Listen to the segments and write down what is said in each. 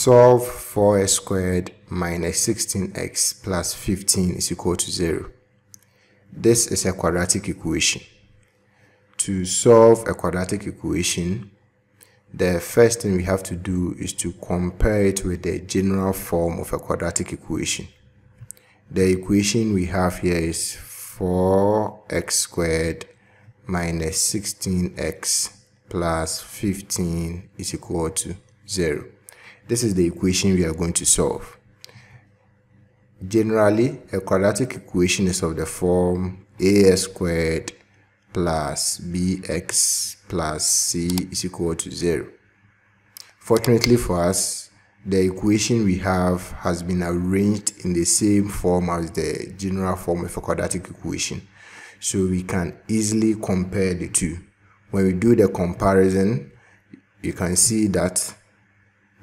Solve 4x squared minus 16x plus 15 is equal to 0. This is a quadratic equation. To solve a quadratic equation, the first thing we have to do is to compare it with the general form of a quadratic equation. The equation we have here is 4x squared minus 16x plus 15 is equal to 0. This is the equation we are going to solve. Generally, a quadratic equation is of the form ax squared plus bx plus c is equal to 0. Fortunately for us, the equation we have has been arranged in the same form as the general form of a quadratic equation, so we can easily compare the two. When we do the comparison, you can see that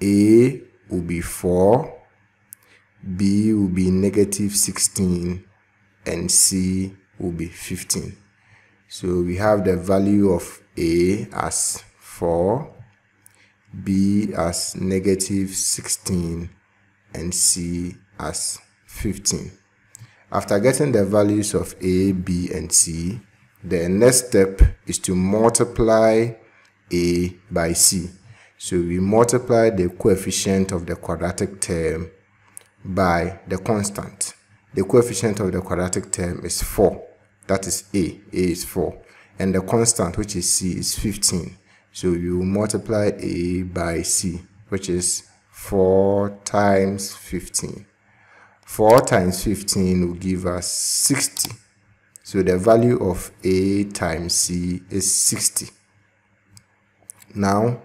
a will be 4, b will be negative 16, and c will be 15. So we have the value of a as 4, b as negative 16, and c as 15. After getting the values of a, b, and c, the next step is to multiply a by c. So we multiply the coefficient of the quadratic term by the constant. The coefficient of the quadratic term is 4. That is a is 4. And the constant, which is c, is 15. So you multiply a by c, which is 4 times 15. 4 times 15 will give us 60. So the value of a times c is 60. Now,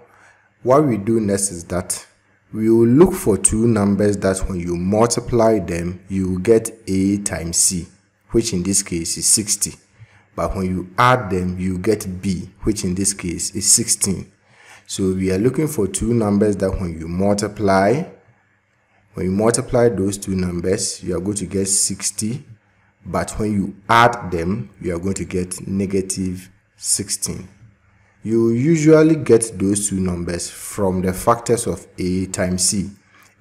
what we do next is that we will look for two numbers that when you multiply them, you will get a times c, which in this case is 60. But when you add them, you get b, which in this case is 16. So we are looking for two numbers that when you multiply those two numbers, you are going to get 60. But when you add them, you are going to get negative 16. You usually get those two numbers from the factors of a times c.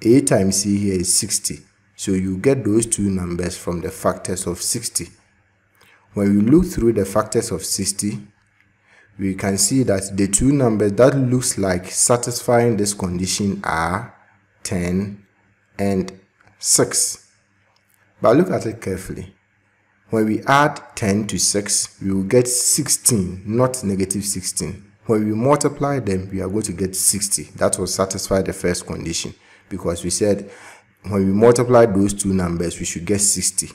A times c here is 60. So you get those two numbers from the factors of 60. When we look through the factors of 60, we can see that the two numbers that looks like satisfying this condition are 10 and 6. But look at it carefully. When we add 10 to 6, we will get 16, not negative 16. When we multiply them, we are going to get 60. That will satisfy the first condition, because we said when we multiply those two numbers, we should get 60.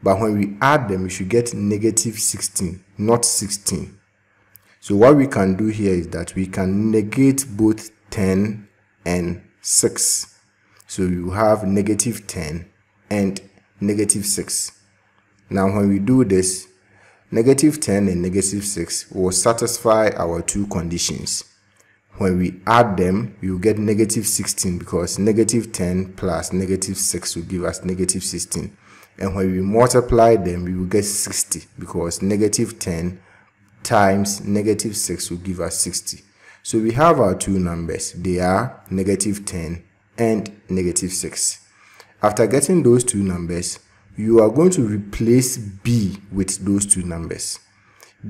But when we add them, we should get negative 16, not 16. So what we can do here is that we can negate both 10 and 6. So you have negative 10 and negative 6. Now when we do this, negative 10 and negative 6 will satisfy our two conditions. When we add them, we will get negative 16, because negative 10 plus negative 6 will give us negative 16. And when we multiply them, we will get 60, because negative 10 times negative 6 will give us 60. So we have our two numbers. They are negative 10 and negative 6. After getting those two numbers, you are going to replace b with those two numbers.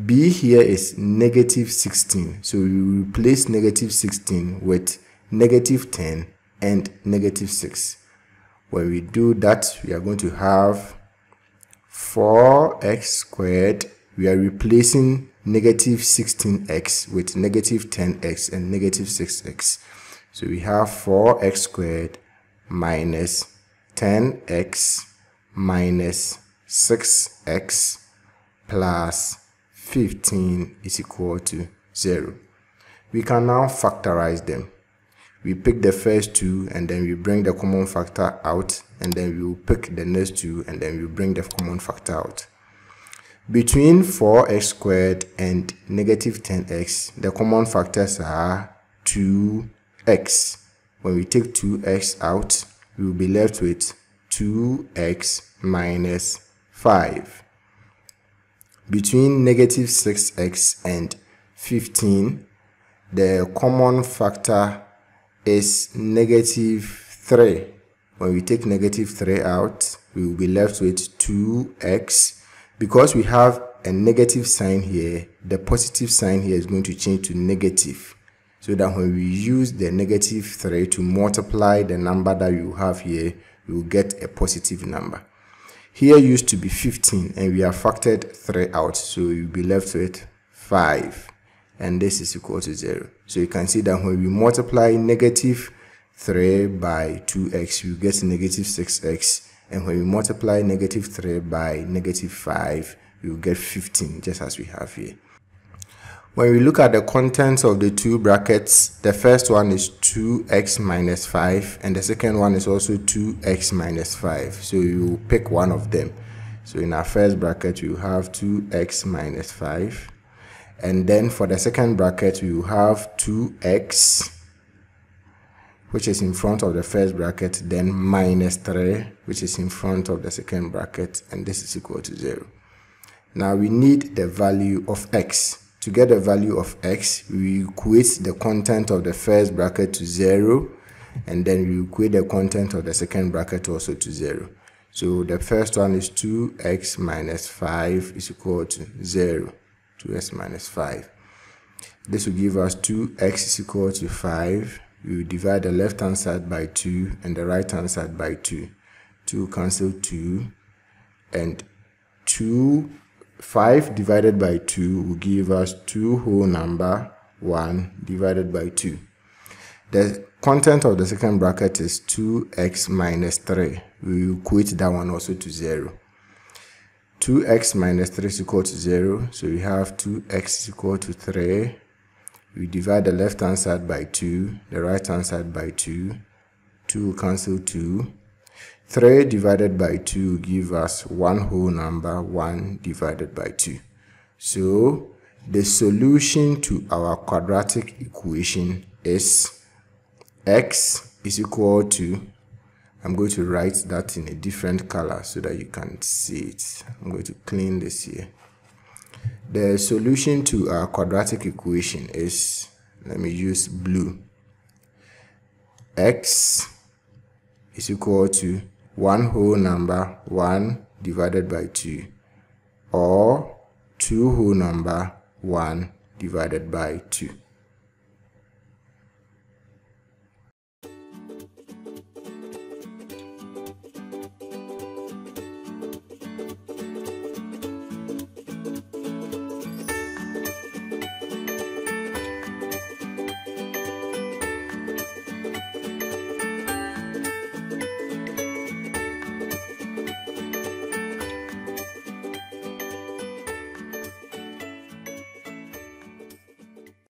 B here is negative 16. So you replace negative 16 with negative 10 and negative 6. When we do that, we are going to have 4x squared. We are replacing negative 16x with negative 10x and negative 6x. So we have 4x squared minus 10x minus 6x plus 15 is equal to 0. We can now factorize them. We pick the first two, and then we bring the common factor out, and then we will pick the next two, and then we bring the common factor out. Between 4x squared and negative 10x, the common factors are 2x. When we take 2x out, we will be left with 2x minus 5. Between negative 6x and 15, the common factor is -3. When we take -3 out, we will be left with 2x. Because we have a negative sign here, the positive sign here is going to change to negative, so that when we use the -3 to multiply the number that you have here, we will get a positive number. Here used to be 15, and we have factored 3 out, so we will be left with 5, and this is equal to 0. So you can see that when we multiply -3 by 2x, we get -6x, and when we multiply -3 by -5, we will get 15, just as we have here. When we look at the contents of the two brackets, the first one is 2x minus 5, and the second one is also 2x minus 5. So you will pick one of them. So in our first bracket, we will have 2x minus 5. And then for the second bracket, we will have 2x, which is in front of the first bracket, then minus 3, which is in front of the second bracket, and this is equal to 0. Now we need the value of x. To get the value of x, we equate the content of the first bracket to 0, and then we equate the content of the second bracket also to 0. So the first one is 2x minus 5 is equal to 0. 2x minus 5. This will give us 2x is equal to 5. We will divide the left hand side by 2 and the right hand side by 2. 2 cancel 2, and 5 divided by 2 will give us 2 whole number 1 divided by 2. The content of the second bracket is 2x minus 3. We will equate that one also to 0. 2x minus 3 is equal to 0. So we have 2x is equal to 3. We divide the left hand side by 2, the right hand side by 2. 2 will cancel 2. 3 divided by 2 will give us 1 whole number 1 divided by 2. So the solution to our quadratic equation is x is equal to, I'm going to write that in a different color so that you can see it. I'm going to clean this here. The solution to our quadratic equation is, let me use blue. X is equal to 1 whole number 1 divided by 2, or 2 whole number 1 divided by 2.